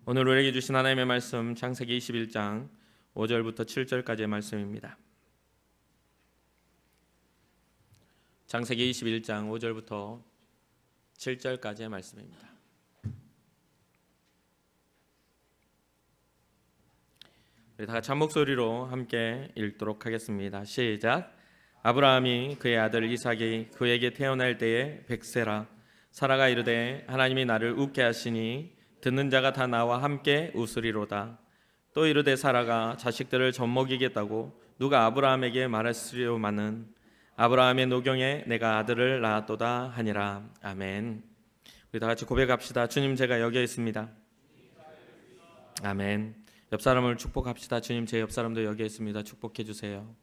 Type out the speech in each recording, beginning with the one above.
오늘 우리에게 주신 하나님의 말씀 창세기 21장 5절부터 7절까지의 말씀입니다. 창세기 21장 5절부터 7절까지의 말씀입니다. 우리 다 같이 한 목소리로 함께 읽도록 하겠습니다. 시작. 아브라함이 그의 아들 이삭이 그에게 태어날 때에 100세라. 사라가 이르되 하나님이 나를 웃게 하시니 듣는 자가 다 나와 함께 웃으리로다. 또 이르되 사라가 자식들을 젖먹이겠다고 누가 아브라함에게 말했으리오마는 아브라함의 노경에 내가 아들을 낳았도다 하니라. 아멘. 우리 다 같이 고백합시다. 주님, 제가 여기에 있습니다. 아멘. 옆 사람을 축복합시다. 주님, 제 옆 사람도 여기에 있습니다. 축복해 주세요.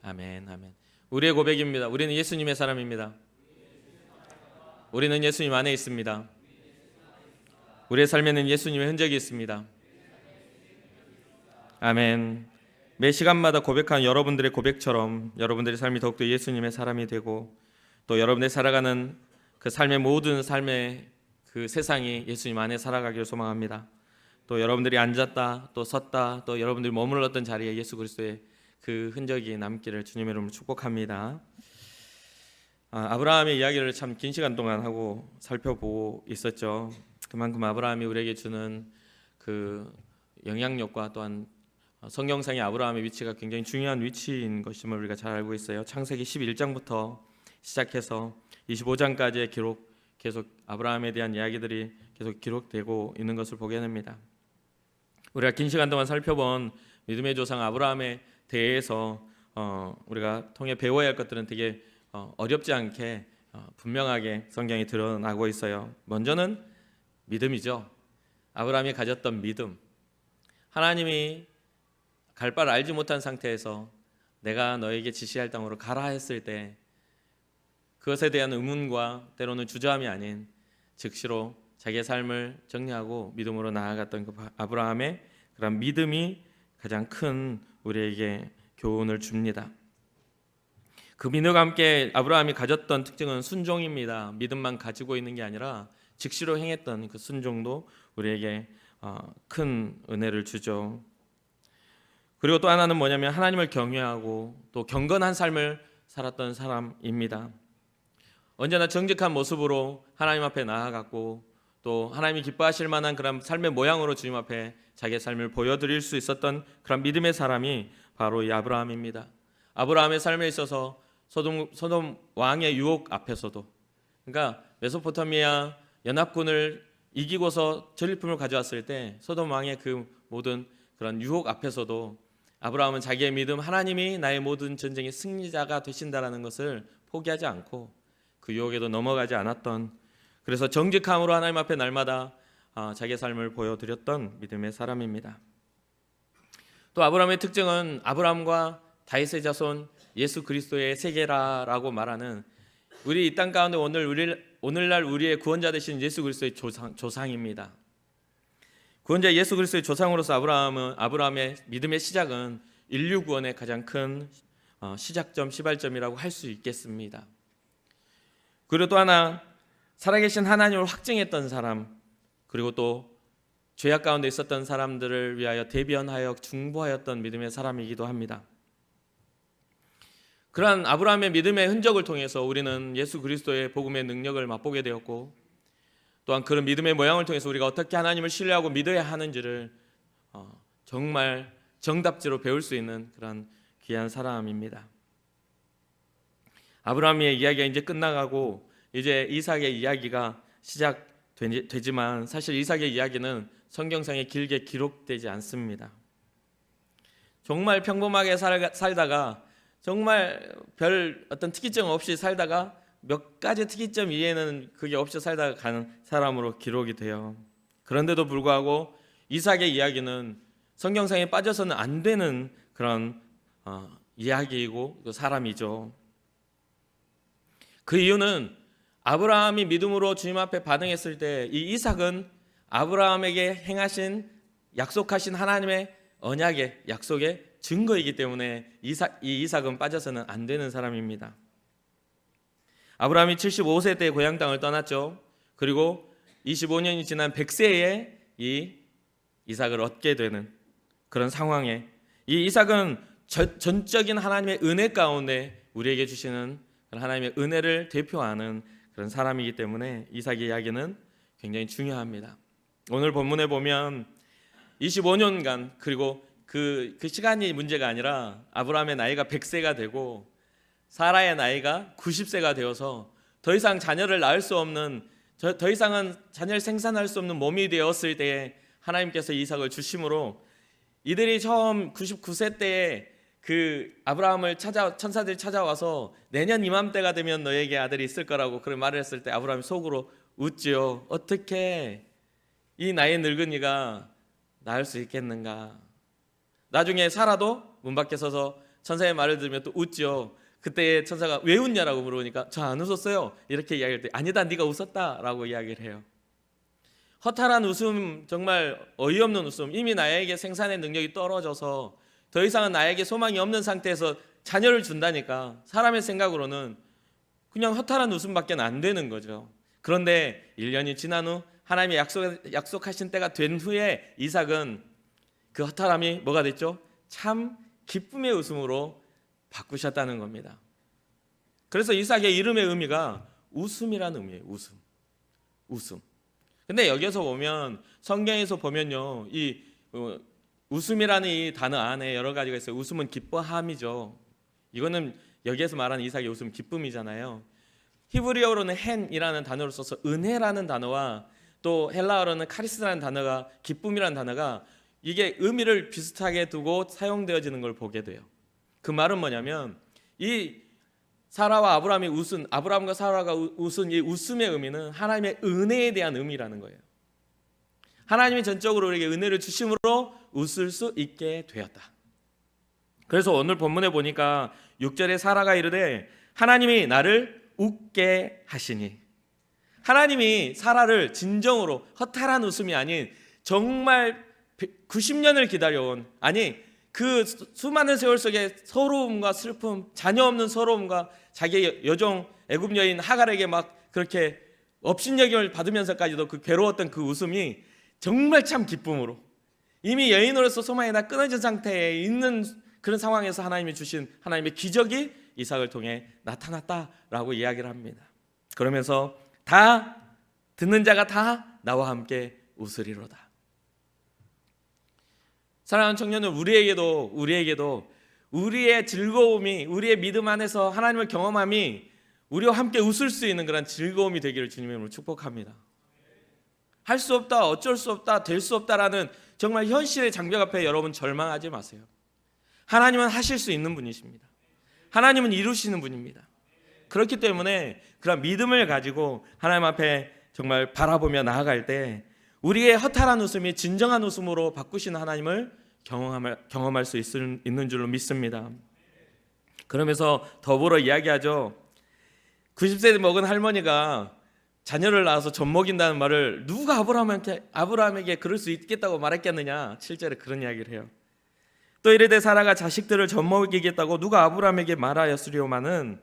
아멘. 아멘. 우리의 고백입니다. 우리는 예수님의 사람입니다. 우리는 예수님 안에 있습니다. 우리의 삶에는 예수님의 흔적이 있습니다. 아멘. 매 시간마다 고백한 여러분들의 고백처럼 여러분들의 삶이 더욱더 예수님의 사람이 되고, 또 여러분의 살아가는 그 삶의 모든 삶의 그 세상이 예수님 안에 살아가기를 소망합니다. 또 여러분들이 앉았다 또 섰다 또 여러분들이 머물렀던 자리에 예수 그리스도의 그 흔적이 남기를 주님의 이름으로 축복합니다. 아브라함의 이야기를 참 긴 시간 동안 하고 살펴보고 있었죠. 그만큼 아브라함이 우리에게 주는 그 영향력과 또한 성경상의 아브라함의 위치가 굉장히 중요한 위치인 것임을 우리가 잘 알고 있어요. 창세기 11장부터 시작해서 25장까지의 기록, 계속 아브라함에 대한 이야기들이 계속 기록되고 있는 것을 보게 됩니다. 우리가 긴 시간 동안 살펴본 믿음의 조상 아브라함에 대해서 우리가 통해 배워야 할 것들은 되게 어렵지 않게 분명하게 성경이 드러나고 있어요. 먼저는 믿음이죠. 아브라함이 가졌던 믿음. 하나님이 갈 바를 알지 못한 상태에서 내가 너에게 지시할 땅으로 가라 했을 때 그것에 대한 의문과 때로는 주저함이 아닌 즉시로 자기의 삶을 정리하고 믿음으로 나아갔던 그 아브라함의 그런 믿음이 가장 큰 우리에게 교훈을 줍니다. 그 믿음과 함께 아브라함이 가졌던 특징은 순종입니다. 믿음만 가지고 있는 게 아니라 즉시로 행했던 그 순종도 우리에게 큰 은혜를 주죠. 그리고 또 하나는 뭐냐면 하나님을 경외하고 또 경건한 삶을 살았던 사람입니다. 언제나 정직한 모습으로 하나님 앞에 나아갔고 또 하나님이 기뻐하실 만한 그런 삶의 모양으로 주님 앞에 자기의 삶을 보여드릴 수 있었던 그런 믿음의 사람이 바로 이 아브라함입니다. 아브라함의 삶에 있어서 소돔 왕의 유혹 앞에서도, 그러니까 메소포타미아 연합군을 이기고서 전리품을 가져왔을 때 소돔 왕의 그 모든 그런 유혹 앞에서도 아브라함은 자기의 믿음, 하나님이 나의 모든 전쟁의 승리자가 되신다라는 것을 포기하지 않고 그 유혹에도 넘어가지 않았던, 그래서 정직함으로 하나님 앞에 날마다 자기의 삶을 보여드렸던 믿음의 사람입니다. 또 아브라함의 특징은 아브라함과 다윗의 자손 예수 그리스도의 세계라라고 말하는, 우리 이 땅 가운데 오늘날 우리의 구원자 되신 예수 그리스도의 조상입니다. 구원자 예수 그리스도의 조상으로서 아브라함의 믿음의 시작은 인류 구원의 가장 큰 시작점, 시발점이라고 할 수 있겠습니다. 그리고 또 하나, 살아계신 하나님을 확증했던 사람, 그리고 또 죄악 가운데 있었던 사람들을 위하여 대변하여 중보하였던 믿음의 사람이기도 합니다. 그러한 아브라함의 믿음의 흔적을 통해서 우리는 예수 그리스도의 복음의 능력을 맛보게 되었고, 또한 그런 믿음의 모양을 통해서 우리가 어떻게 하나님을 신뢰하고 믿어야 하는지를 정말 정답지로 배울 수 있는 그런 귀한 사람입니다. 아브라함의 이야기가 이제 끝나가고 이제 이삭의 이야기가 시작되지만 사실 이삭의 이야기는 성경상에 길게 기록되지 않습니다. 정말 평범하게 살다가 정말 별 어떤 특이점 없이 살다가 몇 가지 특이점 이외에는 그게 없이 살다가 가는 사람으로 기록이 돼요. 그런데도 불구하고 이삭의 이야기는 성경상에 빠져서는 안 되는 그런 이야기이고 사람이죠. 그 이유는 아브라함이 믿음으로 주님 앞에 반응했을 때 이 이삭은 아브라함에게 행하신 약속하신 하나님의 언약의 약속의 증거이기 때문에 이 이삭은 빠져서는 안 되는 사람입니다. 아브라함이 75세 때 고향 땅을 떠났죠. 그리고 25년이 지난 100세에 이 이삭을 얻게 되는 그런 상황에, 이 이삭은 전적인 하나님의 은혜 가운데 우리에게 주시는 하나님의 은혜를 대표하는 그런 사람이기 때문에 이삭의 이야기는 굉장히 중요합니다. 오늘 본문에 보면 25년간, 그리고 그 시간이 문제가 아니라 아브라함의 나이가 100세가 되고 사라의 나이가 90세가 되어서 더 이상 자녀를 낳을 수 없는, 더 이상은 자녀를 생산할 수 없는 몸이 되었을 때에 하나님께서 이삭을 주심으로, 이들이 처음 99세 때에 그 아브라함을 천사들이 찾아와서 내년 이맘때가 되면 너에게 아들이 있을 거라고 그런 말을 했을 때 아브라함이 속으로 웃지요. 어떻게 이 나이 늙은이가 낳을 수 있겠는가. 나중에 사라도 문 밖에 서서 천사의 말을 들으면 또 웃지요. 그때 천사가 왜 웃냐라고 물어보니까 저 안 웃었어요 이렇게 이야기할 때, 아니다 네가 웃었다라고 이야기를 해요. 허탈한 웃음, 정말 어이없는 웃음. 이미 나에게 생산의 능력이 떨어져서 더 이상은 나에게 소망이 없는 상태에서 자녀를 준다니까 사람의 생각으로는 그냥 허탈한 웃음밖에 안 되는 거죠. 그런데 1년이 지난 후 하나님의 약속하신 때가 된 후에 이삭은 그 허탈함이 뭐가 됐죠? 참 기쁨의 웃음으로 바꾸셨다는 겁니다. 그래서 이삭의 이름의 의미가 웃음이라는 의미예요. 웃음. 근데 여기서 보면, 성경에서 보면요, 이 웃음이라는 이 단어 안에 여러 가지가 있어요. 웃음은 기뻐함이죠. 이거는 여기에서 말하는 이삭의 웃음, 기쁨이잖아요. 히브리어로는 헨이라는 단어를 써서 은혜라는 단어와 또 헬라어로는 카리스라는 단어가, 기쁨이라는 단어가 이게 의미를 비슷하게 두고 사용되어지는 걸 보게 돼요. 그 말은 뭐냐면, 이 사라와 아브라함이 웃은, 아브라함과 사라가 웃은 이 웃음의 의미는 하나님의 은혜에 대한 의미라는 거예요. 하나님이 전적으로 우리에게 은혜를 주심으로 웃을 수 있게 되었다. 그래서 오늘 본문에 보니까 6절에 사라가 이르되 하나님이 나를 웃게 하시니, 하나님이 사라를 진정으로 허탈한 웃음이 아닌 정말 90년을 기다려온, 아니 그 수많은 세월 속에 서러움과 슬픔, 자녀 없는 서러움과 자기의 여종 애굽 여인 하갈에게 막 그렇게 업신여김을 받으면서까지도 그 괴로웠던 그 웃음이 정말 참 기쁨으로, 이미 여인으로서 소망이 다 끊어진 상태에 있는 그런 상황에서 하나님이 주신 하나님의 기적이 이삭을 통해 나타났다라고 이야기를 합니다. 그러면서 다 듣는 자가 다 나와 함께 웃으리로다. 사랑하는 청년들, 우리에게도 우리의 즐거움이, 우리의 믿음 안에서 하나님을 경험함이 우리와 함께 웃을 수 있는 그런 즐거움이 되기를 주님의 이름으로 축복합니다. 할 수 없다, 어쩔 수 없다, 될 수 없다라는 정말 현실의 장벽 앞에 여러분 절망하지 마세요. 하나님은 하실 수 있는 분이십니다. 하나님은 이루시는 분입니다. 그렇기 때문에 그런 믿음을 가지고 하나님 앞에 정말 바라보며 나아갈 때 우리의 허탈한 웃음이 진정한 웃음으로 바꾸시는 하나님을 경험할 수 있는 줄로 믿습니다. 그러면서 더불어 이야기하죠. 90세 먹은 할머니가 자녀를 낳아서 젖 먹인다는 말을 누가 아브라함에게 그럴 수 있겠다고 말했겠느냐. 7절에 그런 이야기를 해요. 또 이르되 사라가 자식들을 젖 먹이겠다고 누가 아브라함에게 말하였으리오마는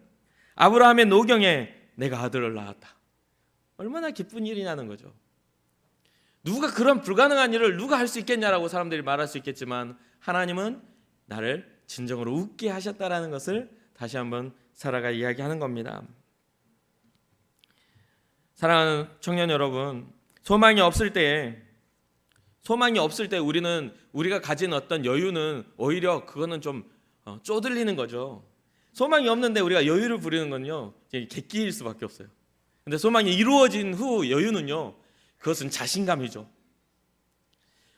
아브라함의 노경에 내가 아들을 낳았다. 얼마나 기쁜 일이냐는 거죠. 누가 그런 불가능한 일을 누가 할 수 있겠냐라고 사람들이 말할 수 있겠지만 하나님은 나를 진정으로 웃게 하셨다라는 것을 다시 한번 사라가 이야기하는 겁니다. 사랑하는 청년 여러분, 소망이 없을 때 우리가 가진 어떤 여유는 오히려 그거는 좀 쪼들리는 거죠. 소망이 없는데 우리가 여유를 부리는 건요, 객기일 수밖에 없어요. 근데 소망이 이루어진 후 여유는요, 그것은 자신감이죠.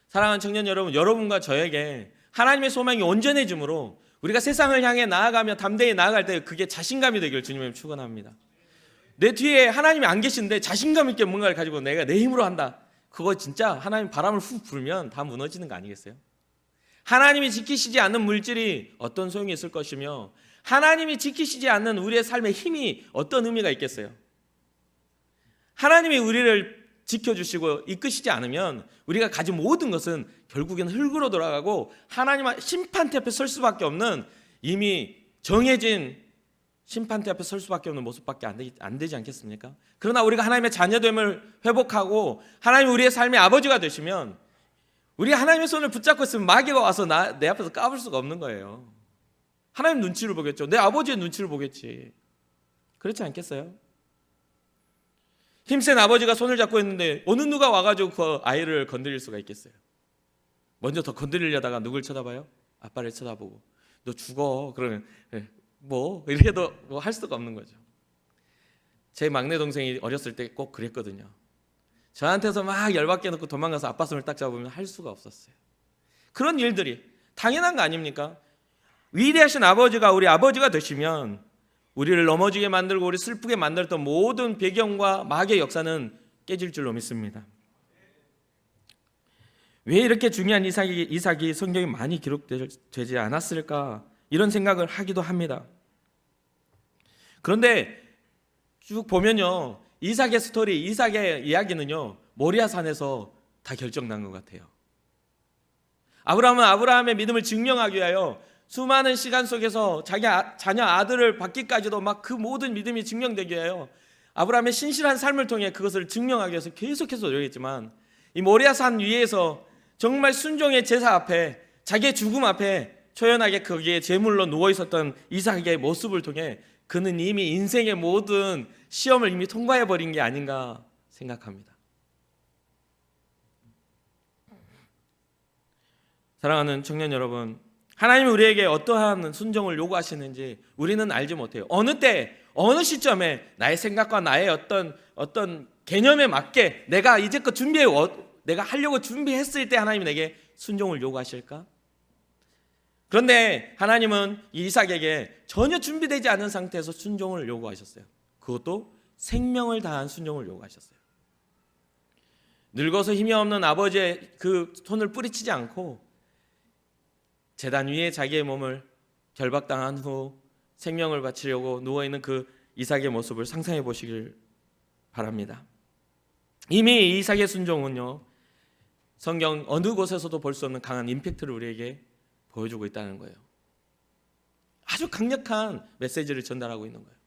사랑하는 청년 여러분, 여러분과 저에게 하나님의 소망이 온전해지므로 우리가 세상을 향해 나아가며 담대히 나아갈 때 그게 자신감이 되기를 주님을 축원합니다. 내 뒤에 하나님이 안 계신데 자신감 있게 뭔가를 가지고 내가 내 힘으로 한다. 그거 진짜 하나님 바람을 훅 불면 다 무너지는 거 아니겠어요? 하나님이 지키시지 않는 물질이 어떤 소용이 있을 것이며 하나님이 지키시지 않는 우리의 삶의 힘이 어떤 의미가 있겠어요? 하나님이 우리를 지켜주시고 이끄시지 않으면 우리가 가진 모든 것은 결국엔 흙으로 돌아가고 하나님 심판대 앞에 설 수밖에 없는 이미 정해진 심판대 앞에 설 수밖에 없는 모습밖에 안 되지 않겠습니까? 그러나 우리가 하나님의 자녀됨을 회복하고 하나님이 우리의 삶의 아버지가 되시면 우리 하나님의 손을 붙잡고 있으면 마귀가 와서 내 앞에서 까불 수가 없는 거예요. 하나님 눈치를 보겠죠. 내 아버지의 눈치를 보겠지. 그렇지 않겠어요? 힘센 아버지가 손을 잡고 있는데 어느 누가 와가지고 그 아이를 건드릴 수가 있겠어요? 먼저 더 건드리려다가 누굴 쳐다봐요? 아빠를 쳐다보고 너 죽어. 그러면 뭐 이렇게도 뭐 할 수가 없는 거죠. 제 막내 동생이 어렸을 때 꼭 그랬거든요. 저한테서 막 열받게 놓고 도망가서 아빠 손을 딱 잡으면 할 수가 없었어요. 그런 일들이 당연한 거 아닙니까? 위대하신 아버지가 우리 아버지가 되시면 우리를 넘어지게 만들고 우리 슬프게 만들었던 모든 배경과 마귀의 역사는 깨질 줄로 믿습니다. 왜 이렇게 중요한 이삭이 성경에 많이 기록되지 않았을까? 이런 생각을 하기도 합니다. 그런데 쭉 보면요, 이삭의 스토리, 이삭의 이야기는요, 모리아 산에서 다 결정난 것 같아요. 아브라함은 아브라함의 믿음을 증명하기 위하여 수많은 시간 속에서 자기 자녀 아들을 받기까지도 막 그 모든 믿음이 증명되기 위하여 아브라함의 신실한 삶을 통해 그것을 증명하기 위해서 계속해서 노력했지만 이 모리아 산 위에서 정말 순종의 제사 앞에 자기의 죽음 앞에 초연하게 거기에 제물로 누워 있었던 이삭의 모습을 통해 그는 이미 인생의 모든 시험을 이미 통과해 버린 게 아닌가 생각합니다. 사랑하는 청년 여러분, 하나님이 우리에게 어떠한 순종을 요구하시는지 우리는 알지 못해요. 어느 때, 어느 시점에 나의 생각과 나의 어떤 개념에 맞게 내가 이제껏 내가 하려고 준비했을 때 하나님이 내게 순종을 요구하실까? 그런데 하나님은 이삭에게 전혀 준비되지 않은 상태에서 순종을 요구하셨어요. 그것도 생명을 다한 순종을 요구하셨어요. 늙어서 힘이 없는 아버지의 그 손을 뿌리치지 않고 제단 위에 자기의 몸을 결박당한 후 생명을 바치려고 누워있는 그 이삭의 모습을 상상해 보시길 바랍니다. 이미 이삭의 순종은요, 성경 어느 곳에서도 볼 수 없는 강한 임팩트를 우리에게 보여주고 있다는 거예요. 아주 강력한 메시지를 전달하고 있는 거예요.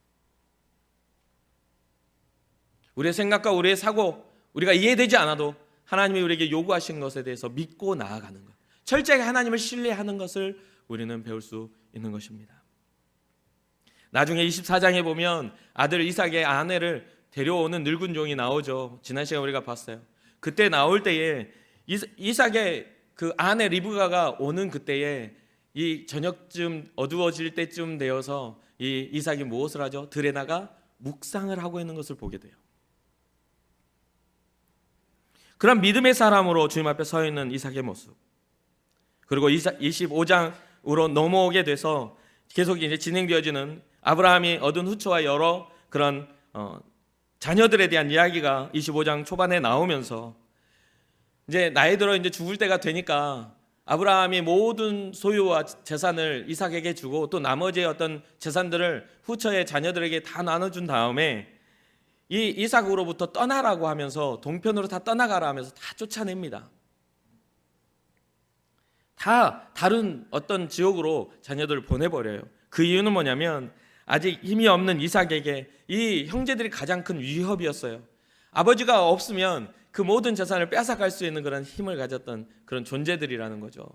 우리의 생각과 우리의 사고, 우리가 이해되지 않아도 하나님이 우리에게 요구하신 것에 대해서 믿고 나아가는 것, 철저하게 하나님을 신뢰하는 것을 우리는 배울 수 있는 것입니다. 나중에 24장에 보면 아들 이삭의 아내를 데려오는 늙은 종이 나오죠. 지난 시간에 우리가 봤어요. 그때 나올 때에 이삭의 그 아내 리브가가 오는 그때에 이 저녁쯤 어두워질 때쯤 되어서 이 이삭이 무엇을 하죠? 들에 나가 묵상을 하고 있는 것을 보게 돼요. 그런 믿음의 사람으로 주님 앞에 서 있는 이삭의 모습, 그리고 25장으로 넘어오게 돼서 계속 이제 진행되어지는 아브라함이 얻은 후처와 여러 그런 자녀들에 대한 이야기가 25장 초반에 나오면서 이제 나이 들어 이제 죽을 때가 되니까 아브라함이 모든 소유와 재산을 이삭에게 주고 또 나머지의 어떤 재산들을 후처의 자녀들에게 다 나눠준 다음에 이 이삭으로부터 떠나라고 하면서 동편으로 다 떠나가라 하면서 다 쫓아냅니다. 다 다른 어떤 지역으로 자녀들을 보내버려요. 그 이유는 뭐냐면 아직 힘이 없는 이삭에게 이 형제들이 가장 큰 위협이었어요. 아버지가 없으면 그 모든 재산을 뺏어갈 수 있는 그런 힘을 가졌던 그런 존재들이라는 거죠.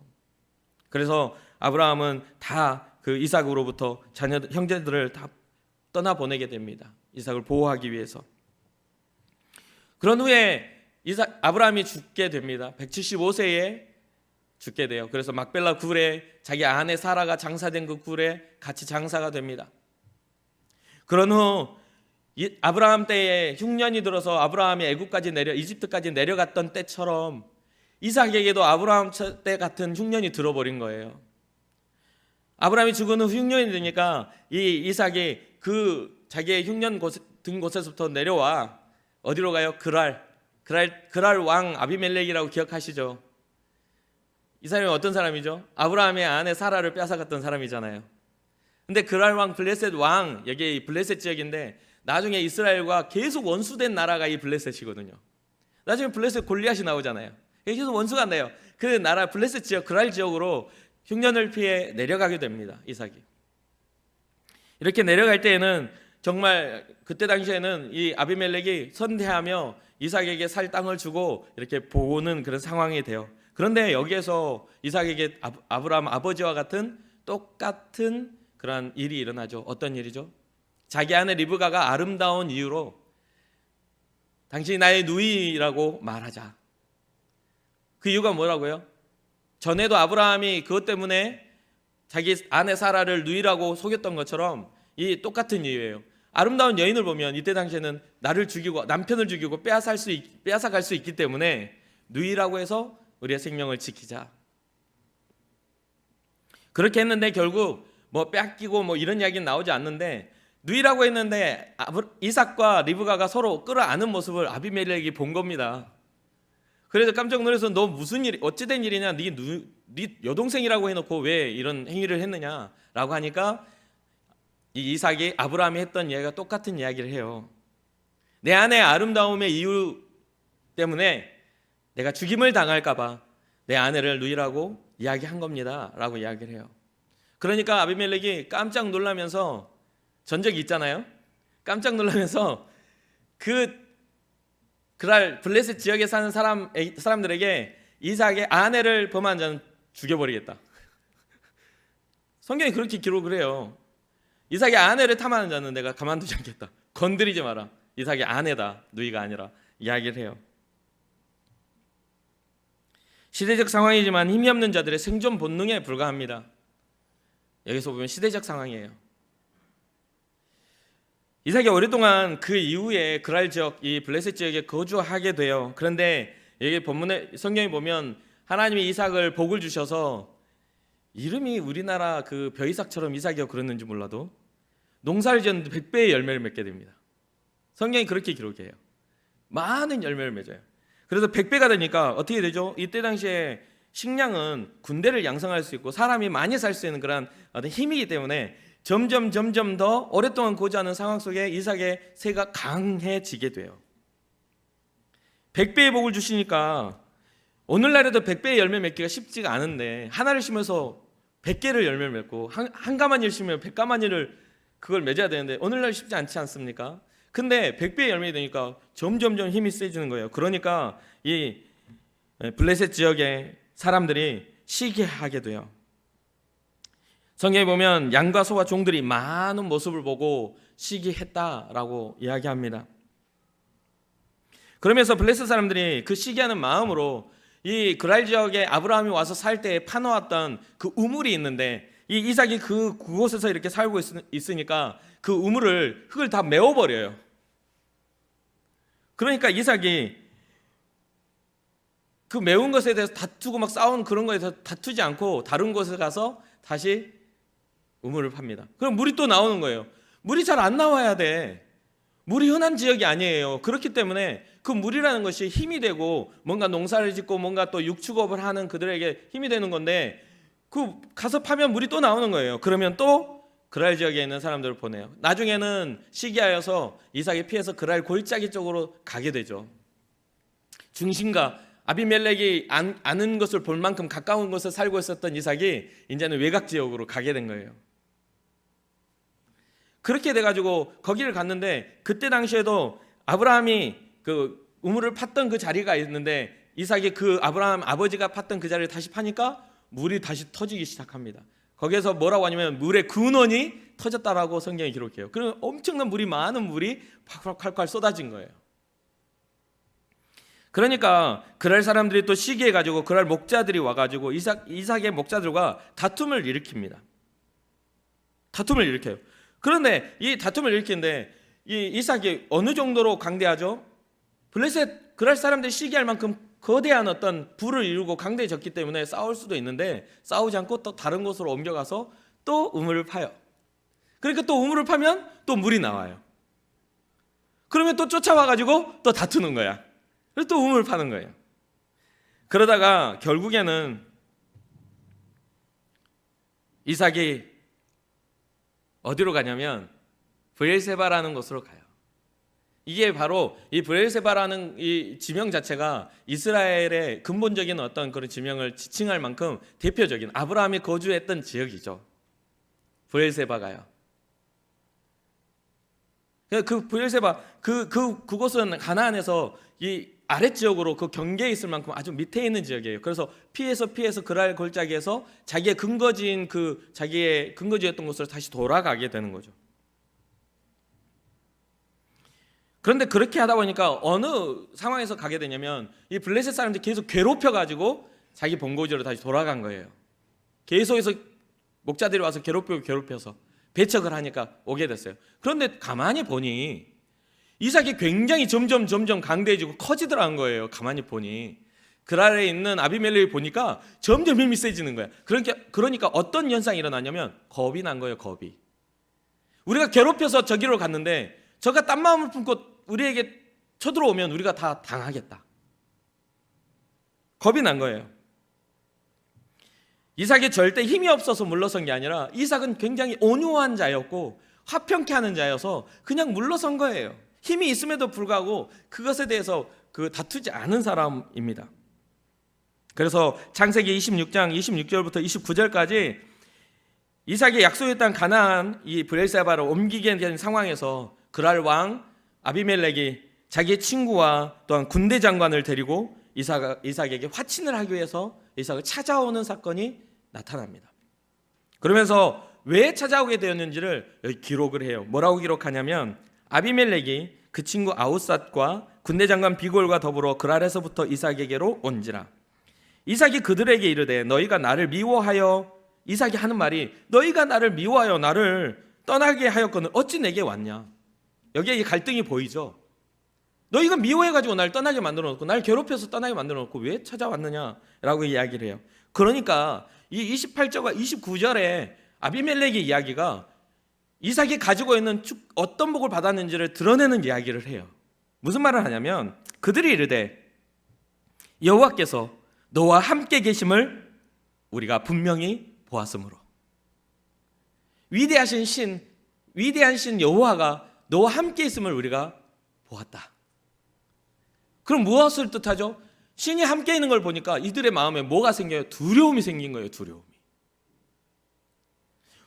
그래서 아브라함은 다 그 이삭으로부터 형제들을 다 떠나보내게 됩니다. 이삭을 보호하기 위해서. 그런 후에 아브라함이 죽게 됩니다. 175세에 죽게 돼요. 그래서 막벨라 굴에 자기 아내 사라가 장사된 그 굴에 같이 장사가 됩니다. 그런 후 아브라함 때에 흉년이 들어서 아브라함이 이집트까지 내려갔던 때처럼 이삭에게도 아브라함 때 같은 흉년이 들어버린 거예요. 아브라함이 죽은 후 흉년이 되니까 이 이삭이 그 자기의 흉년 든 곳에서부터 내려와 어디로 가요? 그랄 왕 아비멜렉이라고 기억하시죠? 이 사람이 어떤 사람이죠? 아브라함의 아내 사라를 뺏어갔던 사람이잖아요. 근데 그랄 왕 블레셋 왕, 여기 블레셋 지역인데 나중에 이스라엘과 계속 원수된 나라가 이 블레셋이거든요. 나중에 블레셋 골리앗이 나오잖아요. 계속 원수가 안 나요. 그 나라 블레셋 지역, 그랄 지역으로 흉년을 피해 내려가게 됩니다. 이삭이. 이렇게 내려갈 때에는 정말 그때 당시에는 이 아비멜렉이 선대하며 이삭에게 살 땅을 주고 이렇게 보는 그런 상황이 돼요. 그런데 여기에서 이삭에게 아브라함 아버지와 같은 똑같은 그런 일이 일어나죠. 어떤 일이죠? 자기 아내 리브가가 아름다운 이유로 당신이 나의 누이라고 말하자. 그 이유가 뭐라고요? 전에도 아브라함이 그것 때문에 자기 아내 사라를 누이라고 속였던 것처럼 이 똑같은 이유예요. 아름다운 여인을 보면 이때 당시에는 나를 죽이고 남편을 죽이고 빼앗아갈 수 있기 때문에 누이라고 해서 우리의 생명을 지키자. 그렇게 했는데 결국 뭐 뺏기고 뭐 이런 이야기는 나오지 않는데, 누이라고 했는데 이삭과 리브가가 서로 끌어안는 모습을 아비멜렉이 본 겁니다. 그래서 깜짝 놀라서 너 무슨 일, 어찌된 일이냐, 네 여동생이라고 해놓고 왜 이런 행위를 했느냐라고 하니까 이 이삭이 아브라함이 했던 이야기가 똑같은 이야기를 해요. 내 아내의 아름다움의 이유 때문에 내가 죽임을 당할까봐 내 아내를 누이라고 이야기한 겁니다 라고 이야기를 해요. 그러니까 아비멜렉이 깜짝 놀라면서, 전적이 있잖아요. 깜짝 놀라면서 그날 블레셋 지역에 사는 사람들에게 이삭의 아내를 범한 자는 죽여버리겠다. 성경이 그렇게 기록을 해요. 이삭의 아내를 탐하는 자는 내가 가만두지 않겠다. 건드리지 마라. 이삭의 아내다, 누이가 아니라 이야기를 해요. 시대적 상황이지만 힘이 없는 자들의 생존 본능에 불과합니다. 여기서 보면 시대적 상황이에요. 이삭이 오랫동안 그 이후에 그랄 지역, 이 블레셋 지역에 거주하게 돼요. 그런데 여기 본문에 성경에 보면 하나님이 이삭을 복을 주셔서, 이름이 우리나라 그 벼이삭처럼 이삭이요 그랬는지 몰라도 농사를 지었는데 100배의 열매를 맺게 됩니다. 성경이 그렇게 기록해요. 많은 열매를 맺어요. 그래서 100배가 되니까 어떻게 되죠? 이때 당시에 식량은 군대를 양성할 수 있고 사람이 많이 살 수 있는 그런 어떤 힘이기 때문에 점점 더 오랫동안 거주하는 상황 속에 이삭의 세가 강해지게 돼요. 100배의 복을 주시니까 오늘날에도 100배의 열매 맺기가 쉽지가 않은데, 하나를 심어서 100개를 열매를 맺고 한 가마니를 심으면 100가마니를 그걸 맺어야 되는데 오늘날 쉽지 않지 않습니까? 근데 100배의 열매가 되니까 점점 힘이 세지는 거예요. 그러니까 이 블레셋 지역의 사람들이 시기하게 돼요. 성경에 보면 양과 소와 종들이 많은 모습을 보고 시기했다라고 이야기합니다. 그러면서 블레셋 사람들이 그 시기하는 마음으로 이 그랄 지역에 아브라함이 와서 살 때 파놓았던 그 우물이 있는데, 이 이삭이 그곳에서 이렇게 살고 있으니까 그 우물을, 흙을 다 메워버려요. 그러니까 이삭이 그 메운 것에 대해서 다투고 막 싸우는 그런 거에 대해서 다투지 않고 다른 곳에 가서 다시 우물을 팝니다. 그럼 물이 또 나오는 거예요. 물이 잘 안 나와야 돼. 물이 흔한 지역이 아니에요. 그렇기 때문에 그 물이라는 것이 힘이 되고 뭔가 농사를 짓고 뭔가 또 육축업을 하는 그들에게 힘이 되는 건데, 그 가서 파면 물이 또 나오는 거예요. 그러면 또 그랄 지역에 있는 사람들을 보내요. 나중에는 시기하여서 이삭이 피해서 그랄 골짜기 쪽으로 가게 되죠. 중심과 아비멜렉이 아는 것을 볼 만큼 가까운 곳에 살고 있었던 이삭이 이제는 외곽 지역으로 가게 된 거예요. 그렇게 돼가지고 거기를 갔는데, 그때 당시에도 아브라함이 그 우물을 팠던 그 자리가 있는데, 이삭이 그 아브라함 아버지가 팠던 그 자리를 다시 파니까 물이 다시 터지기 시작합니다. 거기에서 뭐라고 하냐면 물의 근원이 터졌다라고 성경이 기록해요. 그럼 엄청난 물이, 많은 물이 콸콸콸 쏟아진 거예요. 그러니까 그랄 사람들이 또 시기해가지고 그랄 목자들이 와가지고 이삭의 목자들과 다툼을 일으킵니다. 다툼을 일으켜요. 그런데 이 다툼을 일으키는데 이 이삭이 어느 정도로 강대하죠? 블레셋 그랄 사람들이 시기할 만큼 거대한 어떤 부를 이루고 강대해졌기 때문에 싸울 수도 있는데, 싸우지 않고 또 다른 곳으로 옮겨가서 또 우물을 파요. 그러니까 또 우물을 파면 또 물이 나와요. 그러면 또 쫓아와가지고 또 다투는 거야. 그래서 또 우물을 파는 거예요. 그러다가 결국에는 이삭이 어디로 가냐면 브엘세바라는 곳으로 가요. 이게 바로 이 브엘세바라는 이 지명 자체가 이스라엘의 근본적인 어떤 그런 지명을 지칭할 만큼 대표적인 아브라함이 거주했던 지역이죠. 브엘세바가요. 그 브엘세바 그곳은 가나안에서 이 아랫 지역으로 그 경계에 있을 만큼 아주 밑에 있는 지역이에요. 그래서 피해서 그랄 골짜기에서 자기의 근거지였던 곳으로 다시 돌아가게 되는 거죠. 그런데 그렇게 하다 보니까 어느 상황에서 가게 되냐면 이 블레셋 사람들이 계속 괴롭혀가지고 자기 본고지로 다시 돌아간 거예요. 계속해서 목자들이 와서 괴롭혀서 배척을 하니까 오게 됐어요. 그런데 가만히 보니 이삭이 굉장히 점점 강대해지고 커지더라는 거예요. 가만히 보니 그랄에 있는 아비멜렉이 보니까 점점 힘이 세지는 거야. 그러니까 어떤 현상이 일어나냐면 겁이 난 거예요. 겁이. 우리가 괴롭혀서 저기로 갔는데 저가 딴 마음을 품고 우리에게 쳐들어오면 우리가 다 당하겠다. 겁이 난 거예요. 이삭이 절대 힘이 없어서 물러선 게 아니라 이삭은 굉장히 온유한 자였고 화평케 하는 자여서 그냥 물러선 거예요. 힘이 있음에도 불구하고 그것에 대해서 다투지 않은 사람입니다. 그래서 창세기 26장 26절부터 29절까지 이삭이 약속했던 가나안 이 브엘세바로 옮기게 된 상황에서 그랄 왕 아비멜렉이 자기의 친구와 또한 군대 장관을 데리고 이삭에게 화친을 하기 위해서 이삭을 찾아오는 사건이 나타납니다. 그러면서 왜 찾아오게 되었는지를 여기 기록을 해요. 뭐라고 기록하냐면 아비멜렉이 그 친구 아우삿과 군대 장관 비골과 더불어 그랄에서부터 이삭에게로 온지라. 이삭이 그들에게 이르되 너희가 나를 미워하여, 이삭이 하는 말이 너희가 나를 미워하여 나를 떠나게 하였거늘 어찌 내게 왔냐. 여기에 이 갈등이 보이죠. 너희가 미워해가지고 날 떠나게 만들어놓고 날 괴롭혀서 떠나게 만들어놓고 왜 찾아왔느냐라고 이야기를 해요. 그러니까 이 28절과 29절에 아비멜렉의 이야기가 이삭이 가지고 있는 어떤 복을 받았는지를 드러내는 이야기를 해요. 무슨 말을 하냐면 그들이 이르되 여호와께서 너와 함께 계심을 우리가 분명히 보았으므로. 위대한 신 여호와가 너와 함께 있음을 우리가 보았다. 그럼 무엇을 뜻하죠? 신이 함께 있는 걸 보니까 이들의 마음에 뭐가 생겨요? 두려움이 생긴 거예요. 두려움이.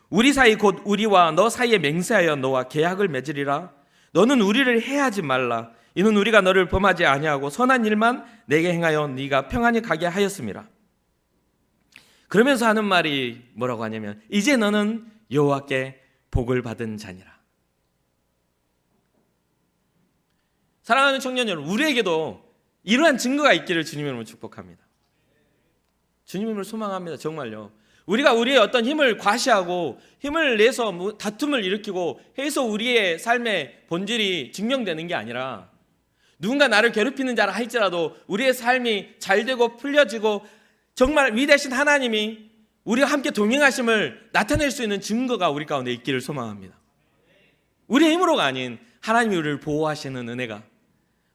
우리 사이 곧 우리와 너 사이에 맹세하여 너와 계약을 맺으리라. 너는 우리를 해하지 말라. 이는 우리가 너를 범하지 아니하고 선한 일만 내게 행하여 네가 평안히 가게 하였음이라. 그러면서 하는 말이 뭐라고 하냐면 이제 너는 여호와께 복을 받은 자니라. 사랑하는 청년 여러분, 우리에게도 이러한 증거가 있기를 주님으로 축복합니다. 주님을 소망합니다. 정말요. 우리가 우리의 어떤 힘을 과시하고 힘을 내서 다툼을 일으키고 해서 우리의 삶의 본질이 증명되는 게 아니라 누군가 나를 괴롭히는 자라 할지라도 우리의 삶이 잘되고 풀려지고 정말 위대하신 하나님이 우리와 함께 동행하심을 나타낼 수 있는 증거가 우리 가운데 있기를 소망합니다. 우리의 힘으로가 아닌 하나님이 우리를 보호하시는 은혜가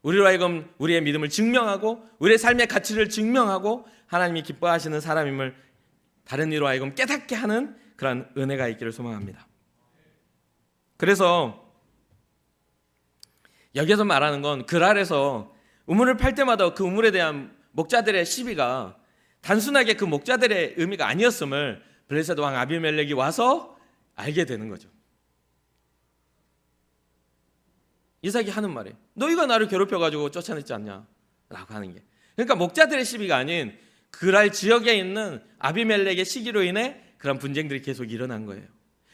우리로 하여금 우리의 믿음을 증명하고 우리의 삶의 가치를 증명하고 하나님이 기뻐하시는 사람임을 다른 이로 하여금 깨닫게 하는 그런 은혜가 있기를 소망합니다. 그래서 여기서 말하는 건 그랄에서 우물을 팔 때마다 그 우물에 대한 목자들의 시비가 단순하게 그 목자들의 의미가 아니었음을 블레셋 왕 아비멜렉이 와서 알게 되는 거죠. 이삭이 하는 말이 너희가 나를 괴롭혀가지고 쫓아냈지 않냐 라고 하는 게, 그러니까 목자들의 시비가 아닌 그랄 지역에 있는 아비멜렉의 시기로 인해 그런 분쟁들이 계속 일어난 거예요.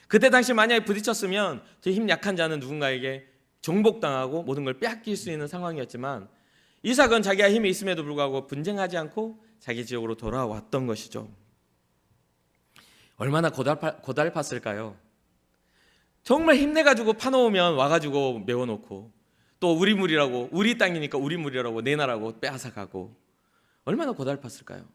그때 당시 만약에 부딪혔으면 힘 약한 자는 누군가에게 정복당하고 모든 걸 빼앗길 수 있는 상황이었지만 이삭은 자기가 힘이 있음에도 불구하고 분쟁하지 않고 자기 지역으로 돌아왔던 것이죠. 얼마나 고달팠을까요? 정말 힘내가지고 파놓으면 와가지고 메워놓고 또 우리 물이라고, 우리 땅이니까 우리 물이라고 내놔라고 빼앗아가고 얼마나 고달팠을까요?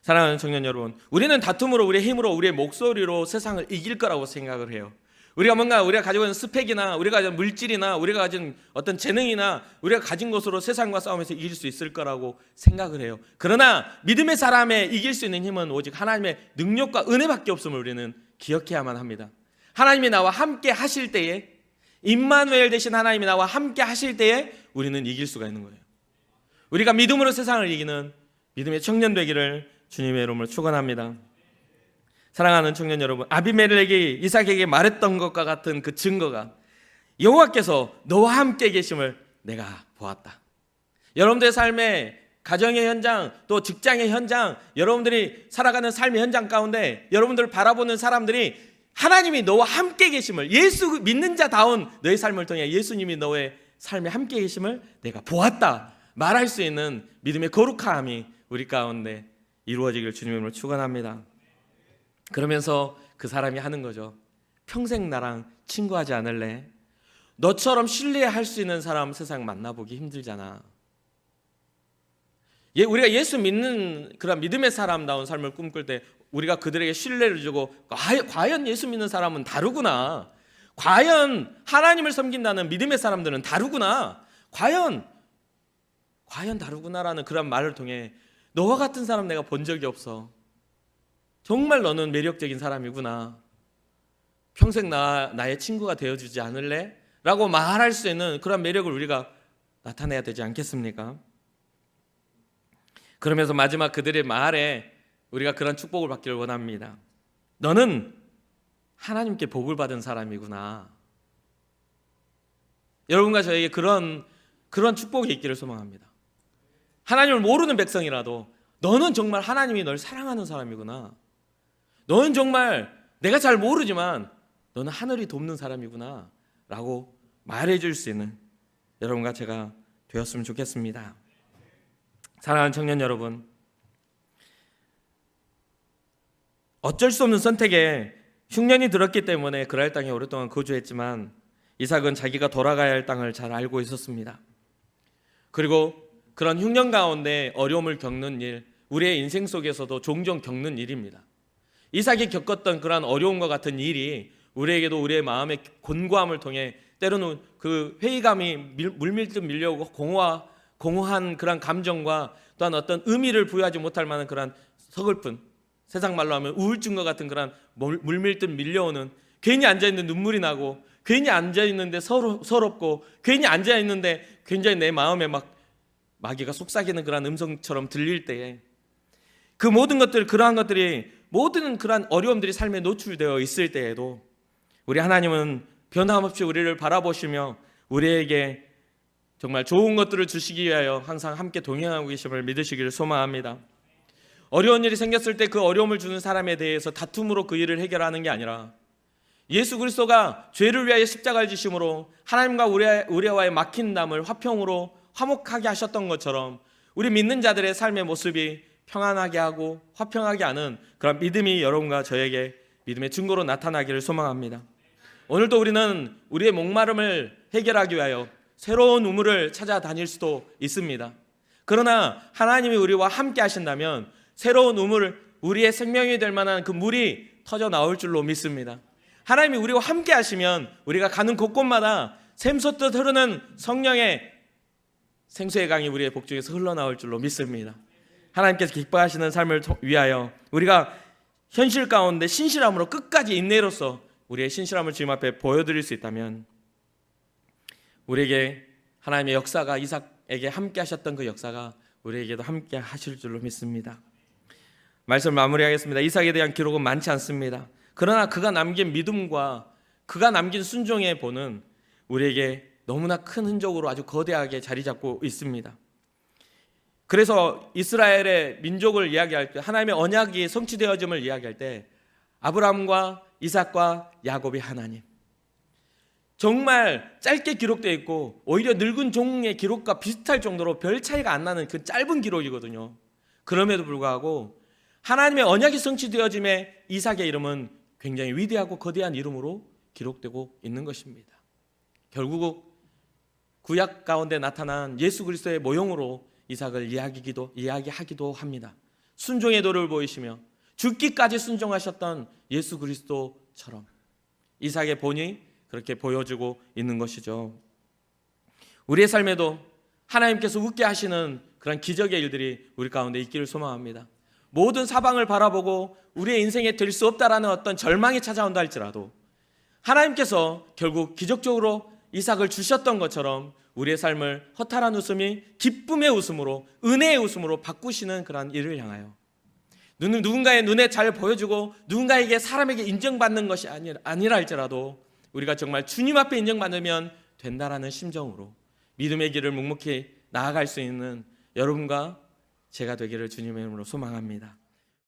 사랑하는 청년 여러분, 우리는 다툼으로 우리의 힘으로 우리의 목소리로 세상을 이길 거라고 생각을 해요. 우리가 가지고 있는 스펙이나 우리가 가진 물질이나 우리가 가진 어떤 재능이나 우리가 가진 것으로 세상과 싸우면서 이길 수 있을 거라고 생각을 해요. 그러나 믿음의 사람에 이길 수 있는 힘은 오직 하나님의 능력과 은혜밖에 없음을 우리는 기억해야만 합니다. 하나님이 나와 함께 하실 때에, 임마누엘 되신 하나님이 나와 함께 하실 때에 우리는 이길 수가 있는 거예요. 우리가 믿음으로 세상을 이기는 믿음의 청년 되기를 주님의 이름으로 축원합니다. 사랑하는 청년 여러분, 아비멜렉이 이삭에게 말했던 것과 같은 그 증거가 여호와께서 너와 함께 계심을 내가 보았다. 여러분들의 삶의 가정의 현장, 또 직장의 현장, 여러분들이 살아가는 삶의 현장 가운데 여러분들을 바라보는 사람들이 하나님이 너와 함께 계심을, 예수 믿는 자다운 너의 삶을 통해 예수님이 너의 삶에 함께 계심을 내가 보았다 말할 수 있는 믿음의 거룩함이 우리 가운데 이루어지길 주님으로 축원합니다. 그러면서 그 사람이 하는 거죠. 평생 나랑 친구하지 않을래? 너처럼 신뢰할 수 있는 사람 세상 만나보기 힘들잖아. 우리가 예수 믿는 그런 믿음의 사람다운 삶을 꿈꿀 때 우리가 그들에게 신뢰를 주고 과연 예수 믿는 사람은 다르구나, 과연 하나님을 섬긴다는 믿음의 사람들은 다르구나, 과연 다르구나라는 그런 말을 통해 너와 같은 사람 내가 본 적이 없어, 정말 너는 매력적인 사람이구나, 평생 나의 친구가 되어주지 않을래? 라고 말할 수 있는 그런 매력을 우리가 나타내야 되지 않겠습니까? 그러면서 마지막 그들의 말에 우리가 그런 축복을 받기를 원합니다. 너는 하나님께 복을 받은 사람이구나. 여러분과 저에게 그런 축복이 있기를 소망합니다. 하나님을 모르는 백성이라도 너는 정말 하나님이 널 사랑하는 사람이구나, 너는 정말 내가 잘 모르지만 너는 하늘이 돕는 사람이구나 라고 말해줄 수 있는 여러분과 제가 되었으면 좋겠습니다. 사랑하는 청년 여러분, 어쩔 수 없는 선택에 흉년이 들었기 때문에 그랄 땅에 오랫동안 거주했지만 이삭은 자기가 돌아가야 할 땅을 잘 알고 있었습니다. 그리고 그런 흉년 가운데 어려움을 겪는 일, 우리의 인생 속에서도 종종 겪는 일입니다. 이삭이 겪었던 그런 어려움과 같은 일이 우리에게도 우리의 마음의 곤고함을 통해 때로는 그 회의감이 물밀듯 밀려오고 공허한 그런 감정과 또한 어떤 의미를 부여하지 못할 만한 그런 서글픈, 세상 말로 하면 우울증과 같은 그런 물밀듯 밀려오는, 괜히 앉아있는 눈물이 나고 괜히 앉아있는데 서럽고 괜히 앉아있는데 굉장히 내 마음에 마귀가 속삭이는 그런 음성처럼 들릴 때에 그 모든 것들, 그러한 것들이 모든 그러한 어려움들이 삶에 노출되어 있을 때에도 우리 하나님은 변함없이 우리를 바라보시며 우리에게 정말 좋은 것들을 주시기 위하여 항상 함께 동행하고 계심을 믿으시기를 소망합니다. 어려운 일이 생겼을 때 그 어려움을 주는 사람에 대해서 다툼으로 그 일을 해결하는 게 아니라 예수 그리스도가 죄를 위하여 십자가를 지심으로 하나님과 우리와의 막힌 담을 화평으로 화목하게 하셨던 것처럼 우리 믿는 자들의 삶의 모습이 평안하게 하고 화평하게 하는 그런 믿음이 여러분과 저에게 믿음의 증거로 나타나기를 소망합니다. 오늘도 우리는 우리의 목마름을 해결하기 위하여 새로운 우물을 찾아다닐 수도 있습니다. 그러나 하나님이 우리와 함께 하신다면 새로운 우물, 우리의 생명이 될 만한 그 물이 터져 나올 줄로 믿습니다. 하나님이 우리와 함께 하시면 우리가 가는 곳곳마다 샘솟듯 흐르는 성령의 생수의 강이 우리의 복중에서 흘러나올 줄로 믿습니다. 하나님께서 기뻐하시는 삶을 위하여 우리가 현실 가운데 신실함으로 끝까지 인내로서 우리의 신실함을 주님 앞에 보여드릴 수 있다면 우리에게 하나님의 역사가 이삭에게 함께 하셨던 그 역사가 우리에게도 함께 하실 줄로 믿습니다. 말씀을 마무리하겠습니다. 이삭에 대한 기록은 많지 않습니다. 그러나 그가 남긴 믿음과 그가 남긴 순종의 본은 우리에게 너무나 큰 흔적으로 아주 거대하게 자리 잡고 있습니다. 그래서 이스라엘의 민족을 이야기할 때, 하나님의 언약이 성취되어짐을 이야기할 때 아브라함과 이삭과 야곱이 하나님, 정말 짧게 기록되어 있고 오히려 늙은 종의 기록과 비슷할 정도로 별 차이가 안 나는 그 짧은 기록이거든요. 그럼에도 불구하고 하나님의 언약이 성취되어짐에 이삭의 이름은 굉장히 위대하고 거대한 이름으로 기록되고 있는 것입니다. 결국 구약 가운데 나타난 예수 그리스도의 모형으로 이삭을 이야기하기도 합니다. 순종의 도를 보이시며 죽기까지 순종하셨던 예수 그리스도처럼 이삭의 본이 그렇게 보여주고 있는 것이죠. 우리의 삶에도 하나님께서 웃게 하시는 그런 기적의 일들이 우리 가운데 있기를 소망합니다. 모든 사방을 바라보고 우리의 인생에 될 수 없다라는 어떤 절망이 찾아온다 할지라도 하나님께서 결국 기적적으로 이삭을 주셨던 것처럼 우리의 삶을 허탈한 웃음이 기쁨의 웃음으로, 은혜의 웃음으로 바꾸시는 그런 일을 향하여 누군가의 눈에 잘 보여주고 누군가에게 사람에게 인정받는 것이 아니라 할지라도 우리가 정말 주님 앞에 인정받으면 된다라는 심정으로 믿음의 길을 묵묵히 나아갈 수 있는 여러분과 제가 되기를 주님의 이름으로 소망합니다.